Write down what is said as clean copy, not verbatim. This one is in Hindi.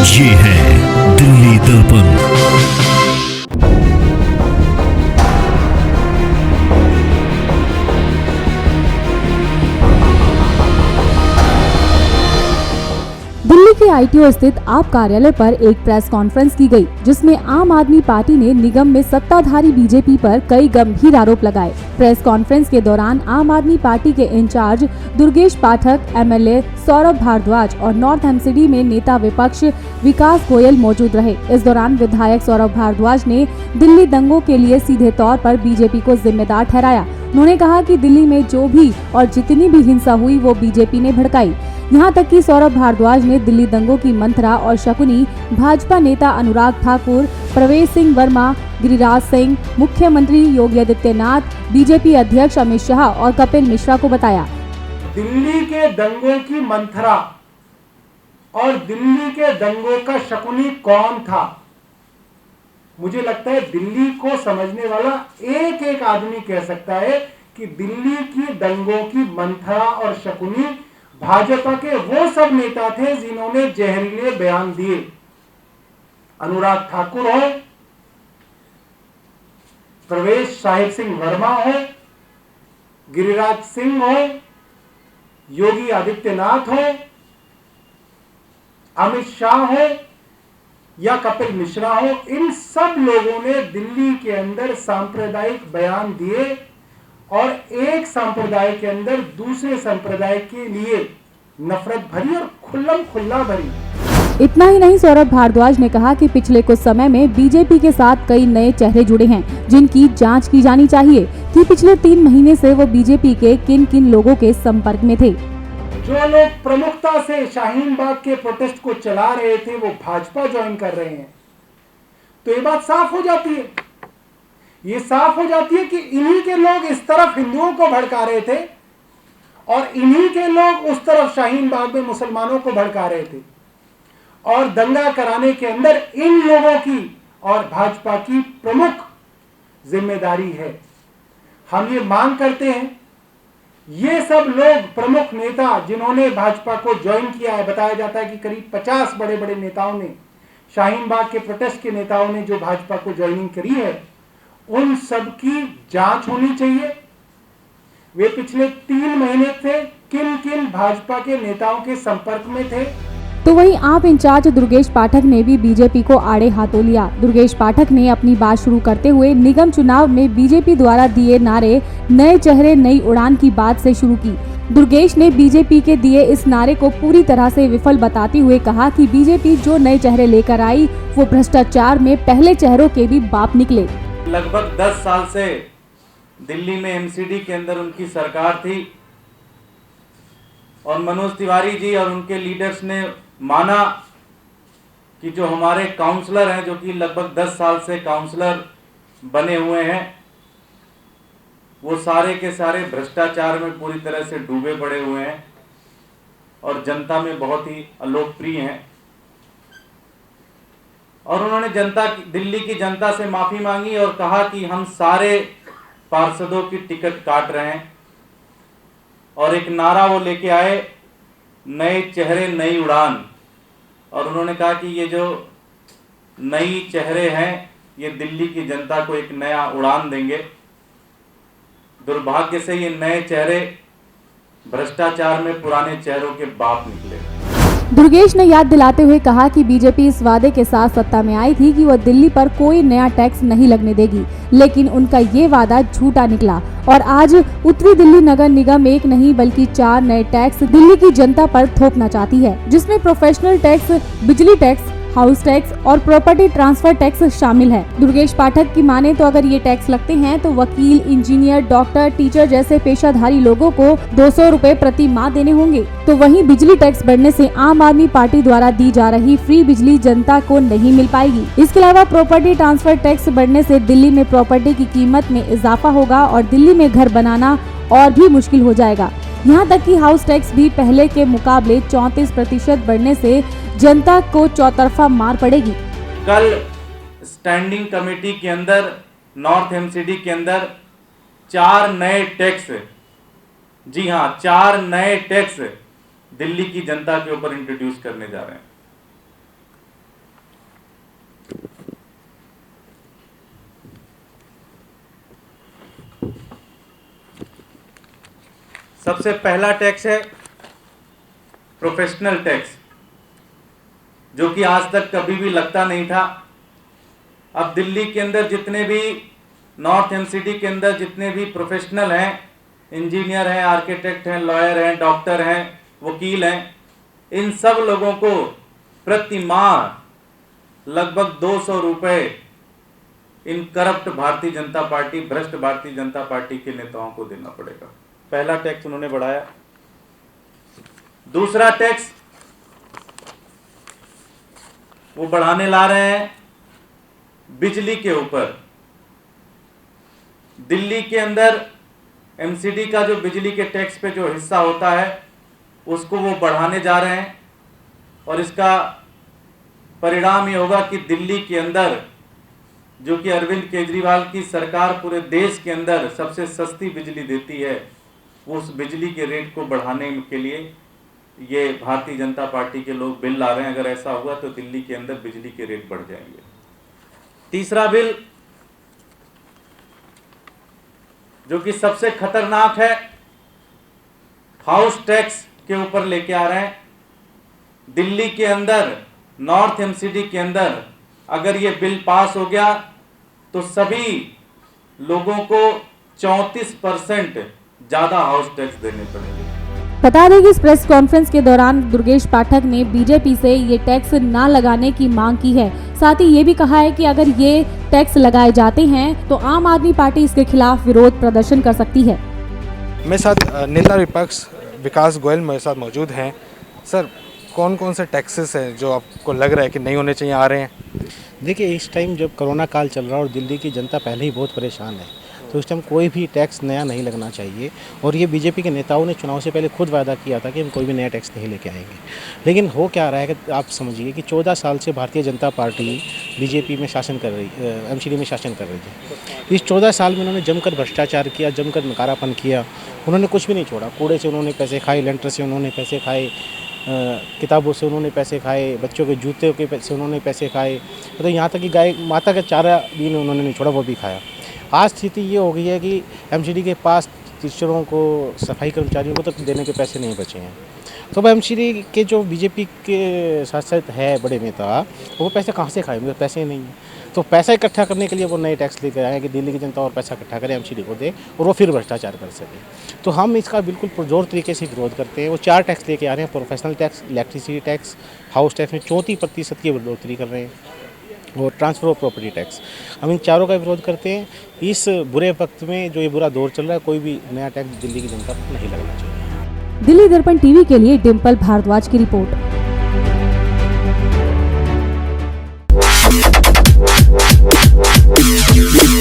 ये है दिल्ली दर्पण। दिल्ली के आईटीओ स्थित आप कार्यालय पर एक प्रेस कॉन्फ्रेंस की गई, जिसमें आम आदमी पार्टी ने निगम में सत्ताधारी बीजेपी पर कई गंभीर आरोप लगाए। प्रेस कॉन्फ्रेंस के दौरान आम आदमी पार्टी के इंचार्ज दुर्गेश पाठक, एमएलए सौरभ भारद्वाज और नॉर्थ एमसीडी में नेता विपक्ष विकास गोयल मौजूद रहे। इस दौरान विधायक सौरभ भारद्वाज ने दिल्ली दंगों के लिए सीधे तौर पर बीजेपी को जिम्मेदार ठहराया। उन्होंने कहा कि दिल्ली में जो भी और जितनी भी हिंसा हुई वो बीजेपी ने भड़काई। यहाँ तक कि सौरभ भारद्वाज ने दिल्ली दंगों की मंत्रा और शकुनी भाजपा नेता अनुराग ठाकुर, प्रवेश सिंह वर्मा, गिरिराज सिंह, मुख्यमंत्री योगी आदित्यनाथ, बीजेपी अध्यक्ष अमित शाह और कपिल मिश्रा को बताया। दिल्ली के दंगों की मंत्रा और दिल्ली के दंगों का शकुनी कौन था? मुझे लगता है दिल्ली को समझने वाला एक एक आदमी कह सकता है कि दिल्ली की दंगों की मंत्रा और शकुनी भाजपा के वो सब नेता थे जिन्होंने जहरीले बयान दिए। अनुराग ठाकुर हो, प्रवेश साहिब सिंह वर्मा हो, गिरिराज सिंह हो, योगी आदित्यनाथ हो, अमित शाह हो या कपिल मिश्रा हो, इन सब लोगों ने दिल्ली के अंदर सांप्रदायिक बयान दिए और एक संप्रदाय के अंदर दूसरे संप्रदाय के लिए नफरत भरी और खुल्लम खुल्ला भरी। इतना ही नहीं, सौरभ भारद्वाज ने कहा कि पिछले कुछ समय में बीजेपी के साथ कई नए चेहरे जुड़े हैं, जिनकी जांच की जानी चाहिए कि पिछले 3 महीने से वो बीजेपी के किन किन लोगों के संपर्क में थे। जो लोग प्रमुखता से शाहीन बाग के प्रोटेस्ट को चला रहे थे वो भाजपा ज्वाइन कर रहे हैं, तो ये बात साफ हो जाती है। ये साफ हो जाती है कि इन्हीं के लोग इस तरफ हिंदुओं को भड़का रहे थे और इन्हीं के लोग उस तरफ शाहीन बाग में मुसलमानों को भड़का रहे थे, और दंगा कराने के अंदर इन लोगों की और भाजपा की प्रमुख जिम्मेदारी है। हम ये मांग करते हैं, ये सब लोग प्रमुख नेता जिन्होंने भाजपा को ज्वाइन किया है, बताया जाता है कि करीब 50 बड़े बड़े नेताओं ने, शाहीन बाग के प्रोटेस्ट के नेताओं ने जो भाजपा को ज्वाइनिंग करी है, उन सब की जांच होनी चाहिए। वे पिछले 3 महीने से किन किन भाजपा के नेताओं के संपर्क में थे। तो वहीं आप इंचार्ज दुर्गेश पाठक ने भी बीजेपी को आड़े हाथों लिया। दुर्गेश पाठक ने अपनी बात शुरू करते हुए निगम चुनाव में बीजेपी द्वारा दिए नारे नए चेहरे नई उड़ान की बात से शुरू की। दुर्गेश ने बीजेपी के दिए इस नारे को पूरी तरह से विफल बताते हुए कहा कि बीजेपी जो नए चेहरे लेकर आई वो भ्रष्टाचार में पहले चेहरों के भी बाप निकले। लगभग 10 साल से दिल्ली में एमसीडी के अंदर उनकी सरकार थी और मनोज तिवारी जी और उनके लीडर्स ने माना कि जो हमारे काउंसलर हैं, जो कि लगभग 10 साल से काउंसलर बने हुए हैं, वो सारे के सारे भ्रष्टाचार में पूरी तरह से डूबे पड़े हुए हैं और जनता में बहुत ही अलोकप्रिय हैं। और उन्होंने दिल्ली की जनता से माफी मांगी और कहा कि हम सारे पार्षदों की टिकट काट रहे हैं, और एक नारा वो लेके आए, नए चेहरे नई उड़ान। और उन्होंने कहा कि ये जो नई चेहरे हैं ये दिल्ली की जनता को एक नया उड़ान देंगे। दुर्भाग्य से ये नए चेहरे भ्रष्टाचार में पुराने चेहरों के बाप निकले। दुर्गेश ने याद दिलाते हुए कहा कि बीजेपी इस वादे के साथ सत्ता में आई थी कि वह दिल्ली पर कोई नया टैक्स नहीं लगने देगी, लेकिन उनका ये वादा झूठा निकला और आज उत्तरी दिल्ली नगर निगम एक नहीं बल्कि 4 नए टैक्स दिल्ली की जनता पर थोपना चाहती है, जिसमें प्रोफेशनल टैक्स, बिजली टैक्स, हाउस टैक्स और प्रॉपर्टी ट्रांसफर टैक्स शामिल है। दुर्गेश पाठक की माने तो अगर ये टैक्स लगते हैं तो वकील, इंजीनियर, डॉक्टर, टीचर जैसे पेशाधारी लोगों को 200 रुपए प्रति माह देने होंगे। तो वहीं बिजली टैक्स बढ़ने से आम आदमी पार्टी द्वारा दी जा रही फ्री बिजली जनता को नहीं मिल पाएगी। इसके अलावा प्रॉपर्टी ट्रांसफर टैक्स बढ़ने से दिल्ली में प्रॉपर्टी की कीमत में इजाफा होगा और दिल्ली में घर बनाना और भी मुश्किल हो जाएगा। यहाँ तक कि हाउस टैक्स भी पहले के मुकाबले 34% बढ़ने से जनता को चौतरफा मार पड़ेगी। कल स्टैंडिंग कमेटी के अंदर नॉर्थ एमसीडी के अंदर 4 नए टैक्स, जी हाँ 4 नए टैक्स दिल्ली की जनता के ऊपर इंट्रोड्यूस करने जा रहे हैं। सबसे पहला टैक्स है प्रोफेशनल टैक्स, जो कि आज तक कभी भी लगता नहीं था। अब दिल्ली के अंदर जितने भी नॉर्थ एमसीडी के अंदर जितने भी प्रोफेशनल हैं, इंजीनियर हैं, आर्किटेक्ट हैं, लॉयर हैं, डॉक्टर हैं, वकील हैं, इन सब लोगों को प्रति माह लगभग 200 रुपए इन करप्ट भारतीय जनता पार्टी, भ्रष्ट भारतीय जनता पार्टी के नेताओं को देना पड़ेगा। पहला टैक्स उन्होंने बढ़ाया। दूसरा टैक्स वो बढ़ाने ला रहे हैं बिजली के ऊपर। दिल्ली के अंदर एमसीडी का जो बिजली के टैक्स पे जो हिस्सा होता है उसको वो बढ़ाने जा रहे हैं, और इसका परिणाम ये होगा कि दिल्ली के अंदर, जो कि अरविंद केजरीवाल की सरकार पूरे देश के अंदर सबसे सस्ती बिजली देती है, उस बिजली के रेट को बढ़ाने के लिए ये भारतीय जनता पार्टी के लोग बिल ला रहे हैं। अगर ऐसा हुआ तो दिल्ली के अंदर बिजली के रेट बढ़ जाएंगे। तीसरा बिल जो कि सबसे खतरनाक है, हाउस टैक्स के ऊपर लेके आ रहे हैं। दिल्ली के अंदर, नॉर्थ एमसीडी के अंदर अगर ये बिल पास हो गया तो सभी लोगों को 34% ज्यादा हाउस टैक्स देने पड़ेंगे। बता दें कि इस प्रेस कॉन्फ्रेंस के दौरान दुर्गेश पाठक ने बीजेपी से ये टैक्स ना लगाने की मांग की है। साथ ही ये भी कहा है कि अगर ये टैक्स लगाए जाते हैं तो आम आदमी पार्टी इसके खिलाफ विरोध प्रदर्शन कर सकती है। मेरे साथ नेता विपक्ष विकास गोयल मेरे साथ मौजूद हैं। सर, कौन कौन से टैक्सेस हैं जो आपको लग रहा है कि नहीं होने चाहिए, आ रहे हैं? देखिए, इस टाइम जब कोरोना काल चल रहा है और दिल्ली की जनता पहले ही बहुत परेशान है, तो इस टाइम कोई भी टैक्स नया नहीं लगना चाहिए। और ये बीजेपी के नेताओं ने चुनाव से पहले खुद वादा किया था कि हम कोई भी नया टैक्स नहीं लेके आएंगे। लेकिन हो क्या रहा है कि आप समझिए कि 14 साल से भारतीय जनता पार्टी बीजेपी में शासन कर रही, एमसीडी में शासन कर रही थी। इस 14 साल में उन्होंने जमकर भ्रष्टाचार किया, जमकर नकारापन किया। उन्होंने कुछ भी नहीं छोड़ा। कूड़े से उन्होंने पैसे खाए, लेंटर से उन्होंने पैसे खाए, किताबों से उन्होंने पैसे खाए, बच्चों के जूते के पैसे उन्होंने पैसे खाए, तो यहाँ तक कि गाय माता का चारा भी उन्होंने नहीं छोड़ा, वो भी खाया। आज स्थिति ये हो गई है कि एमसीडी के पास टीचरों को, सफाई कर्मचारियों को तक देने के पैसे नहीं बचे हैं। तो अब एमसीडी के जो बीजेपी के साथ साथ है बड़े नेता, वो पैसे कहाँ से खाएंगे? पैसे नहीं हैं। तो पैसा इकट्ठा करने के लिए वो नए टैक्स लेकर आए कि दिल्ली की जनता और पैसा इकट्ठा करे, एमसीडी को दे और वो फिर भ्रष्टाचार कर सके। तो हम इसका बिल्कुल पुरजोर तरीके से विरोध करते हैं। वो 4 टैक्स लेके आ रहे हैं, professional tax, electricity tax, house tax में 34% की बढ़ोतरी कर रहे हैं, और ट्रांसफर ऑफ प्रॉपर्टी टैक्स। हम इन चारों का विरोध करते हैं। इस बुरे वक्त में जो ये बुरा दौर चल रहा है, कोई भी नया टैक्स दिल्ली की जनता को नहीं लगना चाहिए। दिल्ली दर्पण टीवी के लिए डिम्पल भारद्वाज की रिपोर्ट।